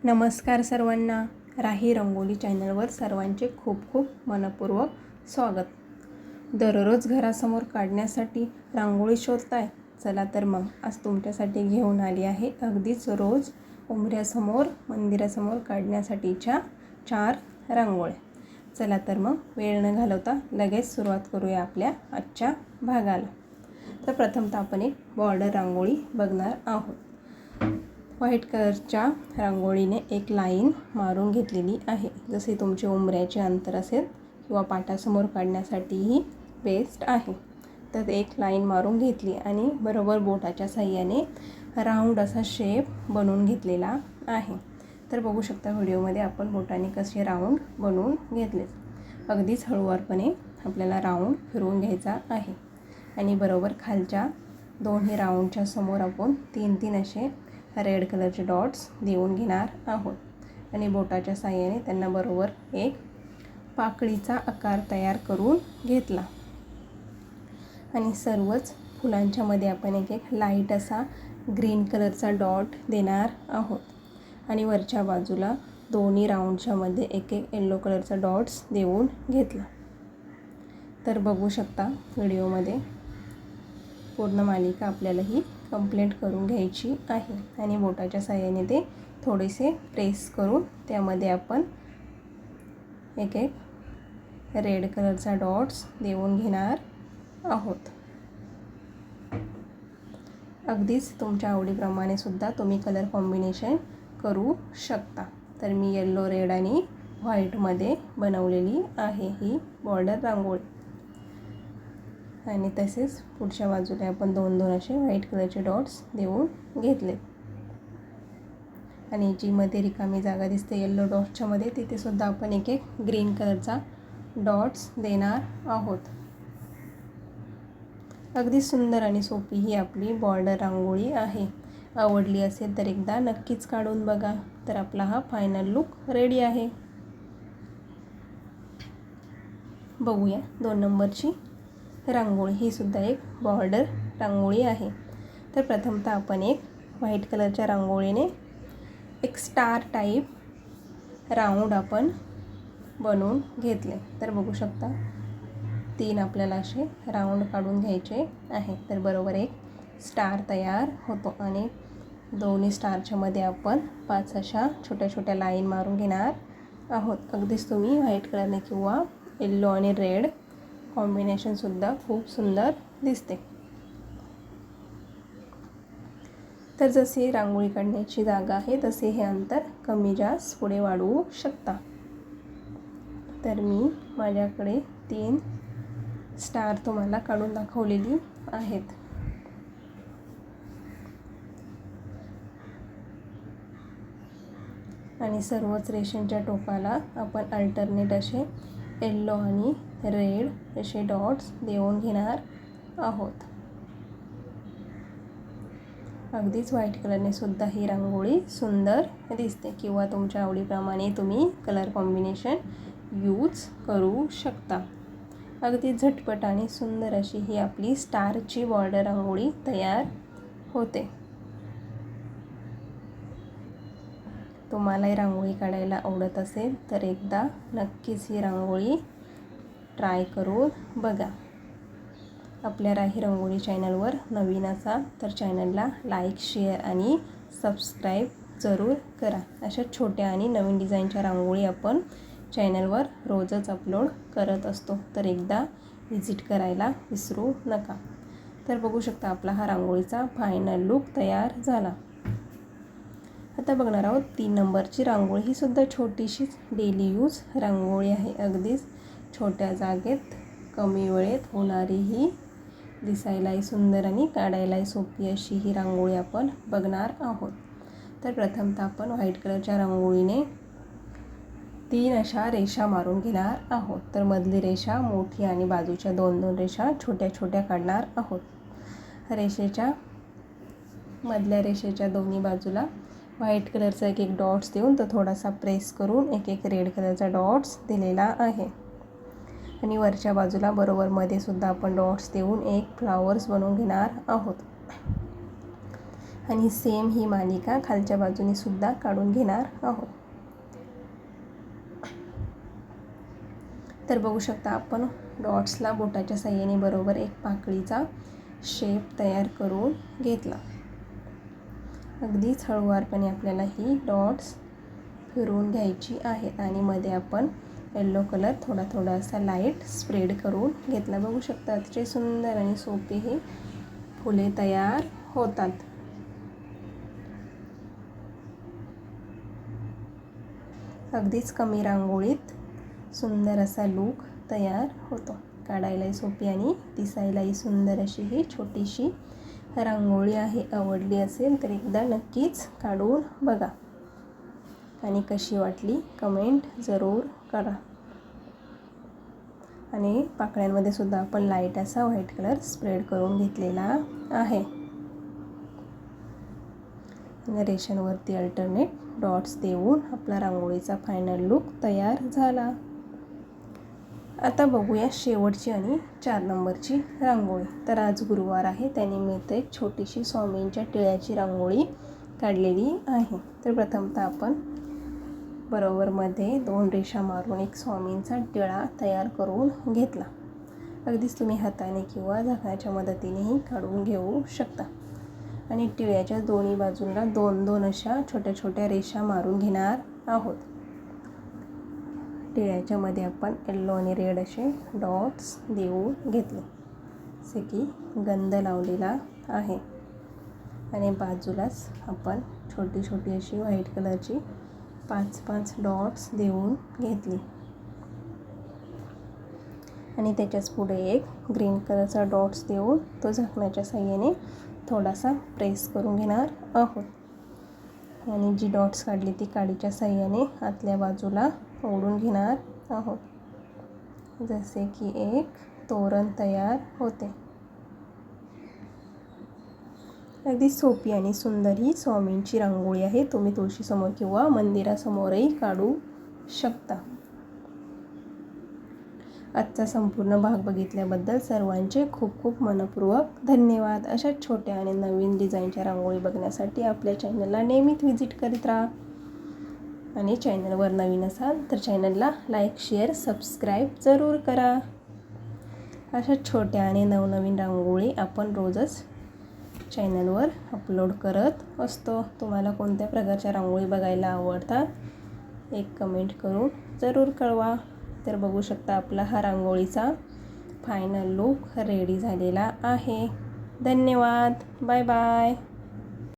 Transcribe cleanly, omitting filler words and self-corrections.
नमस्कार सर्वांना. राही रंगोली चॅनलवर सर्वांचे खूप खूप मनपूर्वक स्वागत. दररोज घरासमोर काढण्यासाठी रांगोळी शोधताय? चला तर मग आज तुमच्यासाठी घेऊन आली आहे अगदीच रोज उंबऱ्यासमोर मंदिरासमोर काढण्यासाठीच्या 4 रांगोळ्या. चला तर मग वेळ न घालवता लगेच सुरुवात करूया आपल्या आजच्या भागाला. तर प्रथमतः आपण एक बॉर्डर रांगोळी बघणार आहोत. व्हाईट कलरच्या रांगोळीने एक लाईन मारून घेतलेली आहे. जसे तुमचे उंबऱ्याचे अंतर असेल किंवा पाटासमोर काढण्यासाठीही बेस्ट आहे. तर एक लाईन मारून घेतली आणि बरोबर बोटाच्या साहाय्याने राऊंड असा शेप बनवून घेतलेला आहे. तर बघू शकता व्हिडिओमध्ये आपण बोटाने कसे राऊंड बनवून घेतले. अगदीच हळूवारपणे आपल्याला राऊंड फिरवून घ्यायचा आहे आणि बरोबर खालच्या दोन्ही राऊंडच्या समोर आपण 3-3 असे रेड कलरचे डॉट्स देऊन घेणार आहोत आणि बोटाच्या साहाय्याने त्यांना बरोबर एक पाकळीचा आकार तयार करून घेतला आणि सर्वच फुलांच्या मध्ये आपण एक लाईट असा ग्रीन कलरचा डॉट देणार आहोत आणि वरच्या बाजूला दोन्ही राऊंडच्या मध्ये एक येलो कलरचा डॉट्स देऊन घेतला. तर बघू शकता व्हिडिओमध्ये पूर्ण मालिका आपल्याला ही कंप्लीट करून घ्यायची आहे आणि बोटाच्या साहाय्याने ते थोडेसे प्रेस करून त्यामध्ये आपण एक रेड कलरचा डॉट्स देऊन घेणार आहोत. अगदीच तुमच्या आवडीप्रमाणे सुद्धा तुम्ही कलर कॉम्बिनेशन करू शकता. तर मी येलो, रेड आणि व्हाईटमध्ये बनवलेली आहे ही बॉर्डर रांगोळी आणि तसेच पुढच्या बाजूला आपण 2-2 असे व्हाईट कलरचे डॉट्स देऊन घेतले आणि जी मध्ये रिकामी जागा दिसते येलो डॉट्सच्या मध्ये तिथे सुद्धा आपण एक ग्रीन कलरचा डॉट्स देणार आहोत. अगदी सुंदर आणि सोपी ही आपली बॉर्डर रांगोळी आहे. आवडली असेल तर एकदा नक्कीच काढून बघा. तर आपला हा फायनल लुक रेडी आहे. बघूया 2 नंबरची रांगोळी. ही सुद्धा एक बॉर्डर रांगोळी आहे. तर प्रथमतः आपण एक व्हाईट कलरच्या रांगोळीने एक स्टार टाईप राऊंड आपण बनवून घेतले. तर बघू शकता 3 आपल्याला असे राऊंड काढून घ्यायचे आहे. तर बरोबर एक स्टार तयार होतो आणि दोन्ही स्टारच्या मध्ये आपण 5 अशा छोट्या छोट्या लाईन मारून घेणार आहोत. अगदीच तुम्ही व्हाईट कलरने किंवा येल्लो आणि रेड कॉम्बिनेशनसुद्धा खूप सुंदर दिसते. तर जशी रांगोळी काढण्याची जागा आहे तसे हे अंतर कमी जास्त पुढे वाढवू शकता. तर मी माझ्याकडे 3 स्टार तुम्हाला काढून दाखवलेली आहेत. आणि सर्वच रेषांच्या टोकाला आपण अल्टरनेट असे येल्लो आणि रेड असे डॉट्स देऊन घेणार आहोत. अगदीच व्हाईट कलरने सुद्धा ही रांगोळी सुंदर दिसते किंवा तुमच्या आवडीप्रमाणे तुम्ही कलर कॉम्बिनेशन यूज करू शकता. अगदी झटपट आणि सुंदर अशी ही आपली स्टारची बॉर्डर रांगोळी तयार होते. तुम्हालाही रांगोळी काढायला आवडत असेल तर एकदा नक्कीच ही रांगोळी ट्राय करून बघा. आपल्या राही रंगोली चॅनलवर नवीन असाल तर चॅनलला लाईक, शेअर आणि सबस्क्राईब जरूर करा. अशा छोट्या आणि नवीन डिझाईनच्या रांगोळी आपण चॅनलवर रोजच अपलोड करत असतो. तर एकदा व्हिजिट करायला विसरू नका. तर बघू शकता आपला हा रांगोळीचा फायनल लुक तयार झाला. आता बघणार आहोत 3 नंबरची रांगोळी. ही सुद्धा छोटीशीच डेली यूज रांगोळी आहे. अगदीच छोट्या जागेत कमी वेळेत होणारी ही दिसायलाही सुंदर आणि काढायलाही सोपी अशी ही रांगोळी आपण बघणार आहोत. तर प्रथमतः आपण व्हाईट कलरच्या रांगोळीने 3 अशा रेषा मारून घेणार आहोत. तर मधली रेषा मोठी आणि बाजूच्या 2-2 रेषा छोट्या छोट्या काढणार आहोत. रेषेच्या मधल्या रेषेच्या दोन्ही बाजूला व्हाईट कलरचा एक डॉट्स देऊन तो थोडासा प्रेस करून एक रेड कलरचा डॉट्स दिलेला आहे आणि वरच्या बाजूला बरोबर मध्ये सुद्धा आपण डॉट्स देऊन एक फ्लावर्स बनवून घेणार आहोत. आणि सेम ही मालिका खालच्या बाजूने सुद्धा काढून घेणार आहोत. तर बघू शकता आपण डॉट्सला बोटाच्या साहाय्याने बरोबर एक पाकळीचा शेप तयार करून घेतला. अगदीच हळूवारपणे आपल्याला ही डॉट्स फिरवून घ्यायची आहेत आणि मध्ये आपण येलो कलर थोडा असा लाईट स्प्रेड करून घेतला. बघू शकता अतिशय सुंदर आणि सोपी ही फुले तयार होतात. अगदीच कमी रांगोळीत सुंदर असा लूक तयार होतो. काढायलाही सोपी आणि दिसायलाही सुंदर अशी ही छोटीशी रांगोळी आहे. आवडली असेल तर एकदा नक्कीच काढून बघा आणि कशी वाटली कमेंट जरूर करा. आणि पाकळ्यांमध्ये सुद्धा आपण लाईट असा व्हाईट कलर स्प्रेड करून घेतलेला आहे. रेषांवरती अल्टरनेट डॉट्स देऊन आपला रांगोळीचा फायनल लूक तयार झाला. आता बघूया शेवटची आणि 4 नंबरची रांगोळी. तर आज गुरुवार आहे, त्यानिमित्त एक छोटीशी स्वामींच्या टिळ्याची रांगोळी काढलेली आहे. तर प्रथमतः आपण बरोबर मध्ये 2 रेषा मारून एक स्वामींचा टिळा तयार करून घेतला. अगदीच तुम्ही हाताने किंवा झाकणाच्या मदतीनेही काढून घेऊ शकता. आणि टिळ्याच्या दोन्ही बाजूंना 2-2 अशा छोट्या रेषा मारून घेणार आहोत. टिळ्याच्या मध्ये आपण येलो आणि रेड असे डॉट्स देऊन घेतले, जसे की गंध लावलेला आहे. आणि बाजूलाच आपण छोटी अशी व्हाईट कलरची 5-5 डॉट्स देऊन घेतली. आणि त्याच्याच पुढे एक ग्रीन कलरचा डॉट्स देऊन तो झाकणाच्या साहाय्याने थोडासा प्रेस करून घेणार आहोत. आणि जी डॉट्स काढली ती काडीच्या साहाय्याने आतल्या बाजूला ओढून घेणार आहोत, जसे की एक तोरण तयार होते. अगदी सोपी आणि सुंदर ही स्वामींची रांगोळी आहे. तुम्ही तुळशीसमोर किंवा मंदिरासमोरही काढू शकता. आजचा संपूर्ण भाग बघितल्याबद्दल सर्वांचे खूप मनपूर्वक धन्यवाद. अशा छोट्या आणि नवीन डिझाईनच्या रांगोळी बघण्यासाठी आपल्या चॅनलला नेहमीच व्हिजिट करीत राहा. आणि चॅनलवर नवीन असाल तर चॅनलला लाईक, शेअर, सबस्क्राईब जरूर करा. अशा छोट्या आणि नवनवीन रांगोळी आपण रोजच चॅनलवर अपलोड करत असतो. तुम्हाला कोणत्या प्रकारच्या रांगोळी बघायला आवडतात एक कमेंट करून जरूर कळवा. तर बघू शकता आपला हा रांगोळीचा फायनल लूक रेडी झालेला आहे. धन्यवाद. Bye bye.